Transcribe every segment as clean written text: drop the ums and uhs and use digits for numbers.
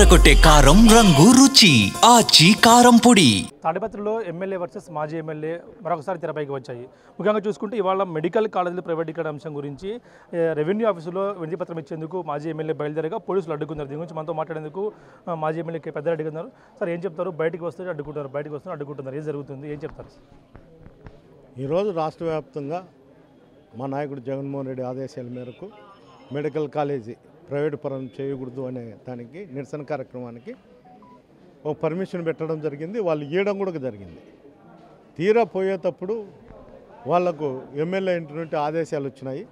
అదరగొట్టే కారం రంగు రుచి ఆచి కారం పొడి. తాడిపత్రిలో ఎమ్మెల్యే వర్సెస్ మాజీ ఎమ్మెల్యే మరొకసారి తెరపైకి వచ్చాయి. ముఖ్యంగా చూసుకుంటే ఇవాళ మెడికల్ కాలేజీలు ప్రైవేటీకరణ అంశం గురించి రెవెన్యూ ఆఫీసులో వినతిపత్రం ఇచ్చేందుకు మాజీ ఎమ్మెల్యే బయలుదేరగా పోలీసులు అడ్డుకున్నారు. దీని గురించి మనతో మాట్లాడేందుకు మాజీ ఎమ్మెల్యే పెద్దారెడ్డి ఉన్నారు. సార్ ఏం చెప్తారు? బయటికి వస్తే అడ్డుకుంటారు, బయటకు వస్తే అడ్డుకుంటున్నారు, ఏం జరుగుతుంది, ఏం చెప్తారు? ఈరోజు రాష్ట్ర వ్యాప్తంగా మా నాయకుడు జగన్మోహన్ రెడ్డి ఆదేశాల మేరకు మెడికల్ కాలేజీ ప్రైవేటు పరం చేయకూడదు అనే దానికి నిరసన కార్యక్రమానికి ఒక పర్మిషన్ పెట్టడం జరిగింది. వాళ్ళు ఇవ్వడం కూడా జరిగింది. తీరా పోయేటప్పుడు వాళ్లకు ఎమ్మెల్యే ఇంటి నుండి ఆదేశాలు వచ్చినాయి,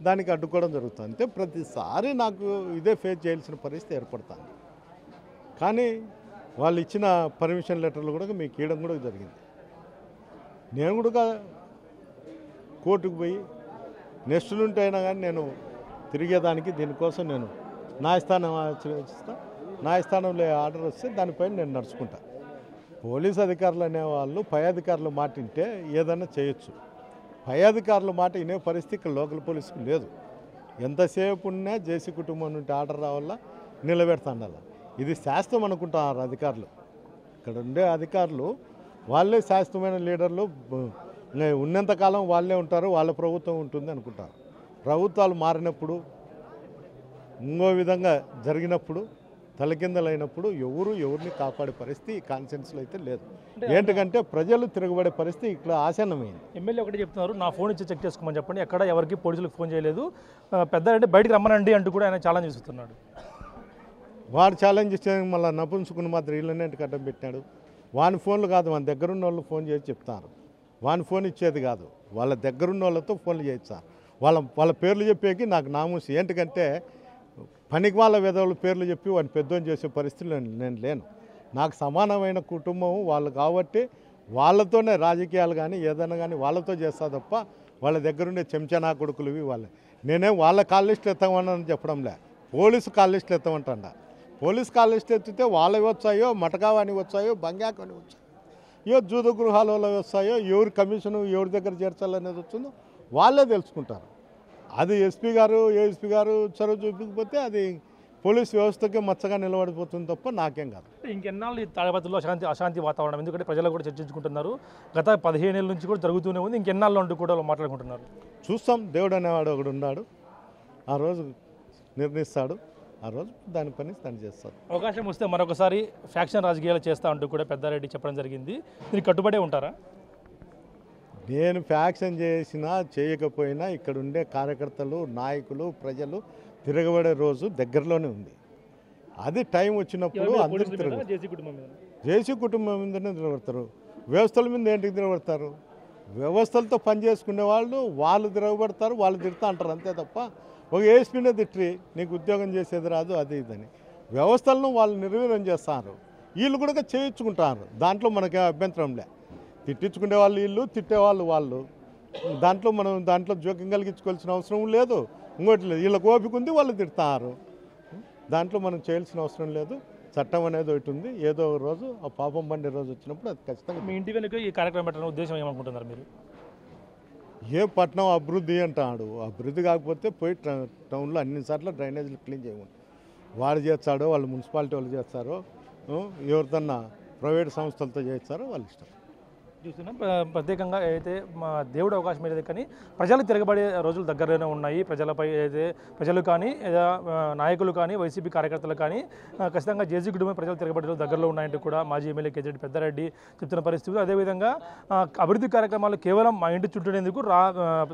దానికి అడ్డుకోవడం జరుగుతుంది. అంతే ప్రతిసారి నాకు ఇదే ఫేస్ చేయాల్సిన పరిస్థితి ఏర్పడుతుంది. కానీ వాళ్ళు ఇచ్చిన పర్మిషన్ లెటర్లు కూడా మీకు ఇవ్వడం కూడా జరిగింది. నేను కూడా కోర్టుకు పోయి నెక్స్ట్ నుండి అయినా కానీ నేను తిరిగేదానికి దీనికోసం నేను న్యాయస్థానం ఆశ్రయిస్తా. న్యాయస్థానంలో ఆర్డర్ వస్తే దానిపైన నేను నడుచుకుంటా. పోలీస్ అధికారులు అనేవాళ్ళు పై అధికారులు మాట వింటే ఏదైనా చేయొచ్చు. పై అధికారుల మాట వినే పరిస్థితి ఇక్కడ లోకల్ పోలీసుకు లేదు. ఎంతసేపు ఉన్నా జేసీ కుటుంబం నుండి ఆర్డర్ రావాలా, నిలబెడతాండాల. ఇది శాస్త్రం అనుకుంటున్నారు అధికారులు. ఇక్కడ ఉండే అధికారులు వాళ్ళే శాస్త్రమైన లీడర్లు, ఉన్నంతకాలం వాళ్ళే ఉంటారు, వాళ్ళ ప్రభుత్వం ఉంటుంది అనుకుంటారు. ప్రభుత్వాలు మారినప్పుడు, ఇంకో విధంగా జరిగినప్పుడు, తలకిందలైనప్పుడు ఎవరిని కాపాడే పరిస్థితి ఈ కాన్సెన్స్లో అయితే లేదు. ఏంటంటే ప్రజలు తిరగబడే పరిస్థితి ఇక్కడ ఆసన్నమైంది. ఎమ్మెల్యే ఒకటి చెప్తున్నారు, నా ఫోన్ ఇచ్చి చెక్ చేసుకోమని చెప్పండి, ఎక్కడ ఎవరికి పోలీసులకు ఫోన్ చేయలేదు, పెద్దారెడ్డి బయటికి రమ్మనండి అంటూ కూడా ఆయన ఛాలెంజ్ చేస్తున్నాడు. వాడు ఛాలెంజ్ ఇస్తే మళ్ళీ నపుంసుకుని మాత్రం వీళ్ళని అడ్డం పెట్టినాడు. వాని ఫోన్లు కాదు, మన దగ్గరున్న వాళ్ళు ఫోన్ చేసి చెప్తారు. వాని ఫోన్ ఇచ్చేది కాదు, వాళ్ళ దగ్గరున్న వాళ్ళతో ఫోన్లు చేయిస్తారు. వాళ్ళ పేర్లు చెప్పేకి నాకు నామూసి. ఏంటంటే పనికి వాళ్ళ విధవుల పేర్లు చెప్పి వాడిని పెద్దోని చేసే పరిస్థితులు నేను లేను. నాకు సమానమైన కుటుంబం వాళ్ళు కాబట్టి వాళ్ళతోనే రాజకీయాలు కానీ ఏదైనా కానీ వాళ్ళతో చేస్తా తప్ప వాళ్ళ దగ్గరుండే చెంచనా కొడుకులు ఇవి వాళ్ళే. నేనేం వాళ్ళ కాల్ లిస్టులు ఎత్తామని చెప్పడంలే, పోలీసు కాల్ లిస్టులు ఎత్తామంటాడ. పోలీసు కాల్ లిస్టు ఎత్తితే వాళ్ళవి వచ్చాయో, మటకావాని వచ్చాయో, బంగాకని వచ్చాయో, జూద గృహాలలో వస్తాయో, ఎవరి కమిషను ఎవరి దగ్గర చేర్చాలనేది వచ్చిందో వాళ్ళే తెలుసుకుంటారు. అది ఎస్పీ గారు ఏఎస్పీ గారు చొరవ చూపించకపోతే అది పోలీస్ వ్యవస్థకే మచ్చగా నిలబడిపోతుంది తప్ప నాకేం కాదు. ఇంకెన్నాళ్ళు ఈ తాడిపత్రిలో అశాంతి వాతావరణం, ఎందుకంటే ప్రజలు కూడా చర్చించుకుంటున్నారు. గత 15 ఏళ్ళ నుంచి కూడా జరుగుతూనే ఉంది. ఇంకెన్నాళ్ళు అంటూ కూడా మాట్లాడుకుంటున్నారు. చూస్తాం, దేవుడు అనేవాడు ఒకడు ఉన్నాడు, ఆ రోజు నిర్ణయిస్తాడు, ఆ రోజు దాని పని తను చేస్తాడు. అవకాశం వస్తే మరొకసారి ఫ్యాక్షన్ రాజకీయాలు చేస్తా అంటూ కూడా పెద్దారెడ్డి చెప్పడం జరిగింది. దీనికి కట్టుబడే ఉంటారా? నేను ఫ్యాక్షన్ చేసినా చేయకపోయినా ఇక్కడ ఉండే కార్యకర్తలు, నాయకులు, ప్రజలు తిరగబడే రోజు దగ్గరలోనే ఉంది. అది టైం వచ్చినప్పుడు అందరూ జేసీ కుటుంబం మీదనే తిరగబడతారు. వ్యవస్థల మీద ఏంటికి తిరగబడతారు? వ్యవస్థలతో పనిచేసుకునే వాళ్ళు తిరగబడతారు, వాళ్ళు తిడతా అంటారు అంతే తప్ప ఒక ఏఎస్పీనే తిట్టి నీకు ఉద్యోగం చేసేది రాదు అది ఇదని వ్యవస్థలను వాళ్ళు నిర్వీర్యం చేస్తారు. వీళ్ళు కూడా చేయించుకుంటారు, దాంట్లో మనకే అభ్యంతరం లే. తిట్టించుకునే వాళ్ళు వీళ్ళు, తిట్టేవాళ్ళు వాళ్ళు. దాంట్లో జోక్యం కలిగించుకోవాల్సిన అవసరం లేదు. ఇంకోటి లేదు, వీళ్ళకి ఓపిక ఉంది, వాళ్ళు తిడతారు. దాంట్లో మనం చేయాల్సిన అవసరం లేదు. చట్టం అనేది ఒకటి ఉంది. ఏదో ఒక రోజు ఆ పాపం పండే రోజు వచ్చినప్పుడు అది ఖచ్చితంగా. మీ ఇంటి వెనుక ఈ కార్యక్రమం పెట్టడం ఉద్దేశం ఏమనుకుంటున్నారు మీరు? ఏ పట్టణం అభివృద్ధి అంటాడు, అభివృద్ధి కాకపోతే పోయి టౌన్లో అన్నిసార్లు డ్రైనేజీలు క్లీన్ చేయమని వాడు చేస్తాడో, వాళ్ళు మున్సిపాలిటీ వాళ్ళు చేస్తారో, ఎవరిదన్నా ప్రైవేట్ సంస్థలతో చేస్తారో వాళ్ళ ఇష్టం. చూస్తున్నాం ప్రత్యేకంగా అయితే మా దేవుడు అవకాశం ఏదైతే కానీ ప్రజలు తిరగబడే రోజులు దగ్గరలోనే ఉన్నాయి. ప్రజలపై అయితే ప్రజలు కానీ నాయకులు కానీ వైసీపీ కార్యకర్తలు కానీ ఖచ్చితంగా జేసీ కుటుంబం ప్రజలు తిరగబడే రోజులు దగ్గరలో ఉన్నాయంటూ కూడా మాజీ ఎమ్మెల్యే కేజీరెడ్డి పెద్దారెడ్డి చెప్తున్న పరిస్థితి. అదేవిధంగా అభివృద్ధి కార్యక్రమాలు కేవలం మా ఇంటి చుట్టూనేందుకు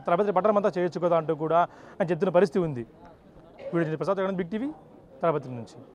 తాడిపత్రి పట్టణం అంతా చేయొచ్చు కదా అంటూ కూడా ఆయన చెప్తున్న పరిస్థితి ఉంది. Video Prasad Big TV Tadipatri నుంచి.